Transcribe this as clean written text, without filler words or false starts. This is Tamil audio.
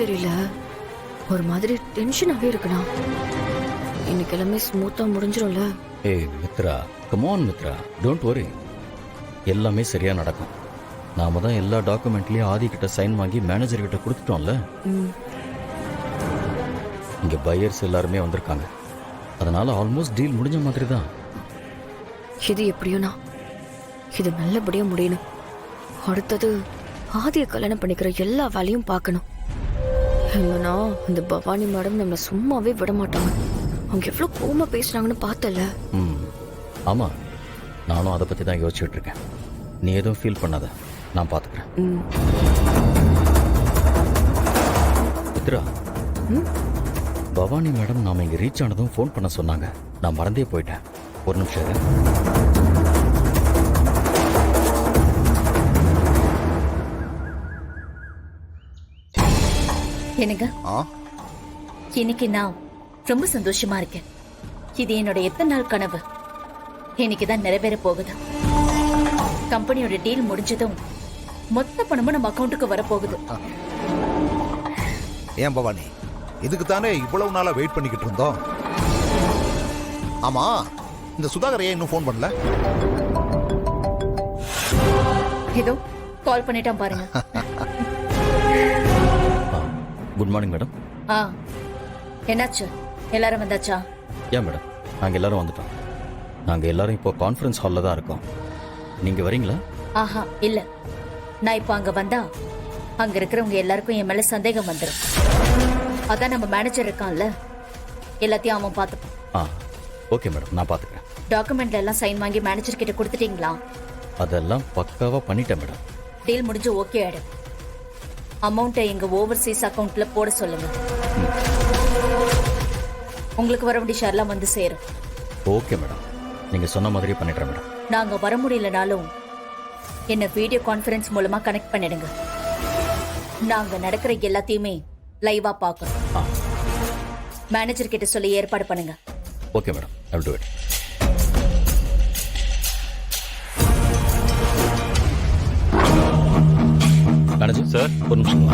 தெரியல, ஒரு மாதிரி டென்ஷனாவே இருக்குண்ணா. இன்னைக்கு எல்லாமே ஸ்மூத்தா முடிஞ்சிரும்ல? ஏய் Mitra, come on Mitra, don't worry. எல்லாமே சரியா நடக்கும். நாம தான் எல்லா டாக்குமெண்ட்லயும் ஆதி கிட்ட சைன் வாங்கி மேனேஜர் கிட்ட கொடுத்துட்டோம்ல. இங்க பையர்ஸ் எல்லாருமே வந்திருக்காங்க. அதனால ஆல்மோஸ்ட் டீல் முடிஞ்ச மாதிரி தான். இது எப்படியோண்ணா, இது நல்லபடியா முடியணும். அடுத்தது ஆதிய கல்யாணம் பண்ணிக்கிற எல்லா வேலையும் பார்க்கணும். இல்லைன்னா இந்த பவானி மேடம் நம்மளை சும்மாவே விட மாட்டாங்க. அவங்க எவ்வளவு கோவமா பேசுறாங்கன்னு பார்த்தல. ஆமா, நானும் அதை பத்தி தான் யோசிச்சுட்டு இருக்கேன். நீ எதுவும் ஃபீல் பண்ணாத, நான் பாத்துக்கிறேன். மித்ரா, பவானி மேடம் நாம இங்க ரீச் ஆனதும் ஃபோன் பண்ண சொன்னாங்க. நான் மறந்தே போயிட்டேன். ஒரு நிமிஷம் இரு. என்னங்க, இன்னைக்கு நான் ரொம்ப சந்தோஷமா இருக்கேன். இது என்னோட எத்தனை நாள் கனவு இன்னைக்குதான் நிறைவேற போகுது. கம்பெனியோட டீல் முடிஞ்சதும் மொத்த பணமும் நம்ம அக்கௌண்ட்டுக்கு வரப்போகுது. ஏன் பவானி, இதுக்கு தானே இவ்வளவு நாளா வெயிட் பண்ணிக்கிட்டு இருந்தோம். ஆமா, இந்த சுதாகர் ஏன் இன்னும் ஃபோன் பண்ணல? ஏதோ கால் பண்ணிட்டான் பாருங்க. Good morning madam. என்னாச்சு, எல்லாரும் வந்தாச்சா? ஏன் மேடம், நாங்கள் எல்லாரும் வந்துட்டோம். நாங்கள் எல்லாரும் இப்போ கான்ஃபரன்ஸ் ஹாலில் தான் இருக்கோம். நீங்கள் வரீங்களா? ஆஹா இல்ல, நான் இப்போ அங்க வந்தா அங்க இருக்கிறவங்க எல்லாருக்கும் என் மேல சந்தேகம் வந்துடும். அதான் நம்ம மேனேஜர் இருக்கான்ல, எல்லாத்தையும் அவன் பார்த்துப்பான். ஓகே மேடம், நான் பார்த்துக்கிறேன். டாக்குமெண்ட்ல எல்லாம் சைன் வாங்கி மேனேஜர் கிட்ட கொடுத்துட்டீங்களா? அதெல்லாம் பக்காவாக பண்ணிட்டேன் மேடம். டீல் முடிஞ்சு ஓகே ஆயிடும். அமௌண்ட்டை எங்க ஓவர்சீஸ் அக்கவுண்ட்ல போட சொல்லுங்க. உங்களுக்கு வர வேண்டிய ஷேர்லாம் வந்து சேரும். ஓகே மேடம், நீங்க சொன்ன மாதிரியே பண்ணிடுறேன் மேடம். நாங்க வர முடியலனாலும் என்ன வீடியோ கான்ஃபரன்ஸ் மூலமா கனெக்ட் பண்ணிடுங்க. நாங்க நடக்கிற எல்லாத்தையுமே லைவா பார்க்கணும். மேனேஜர் கிட்ட சொல்லி ஏற்பாடு பண்ணுங்க. Okay madam, I will do it. Manager sir, ஒரு நிமிஷம்.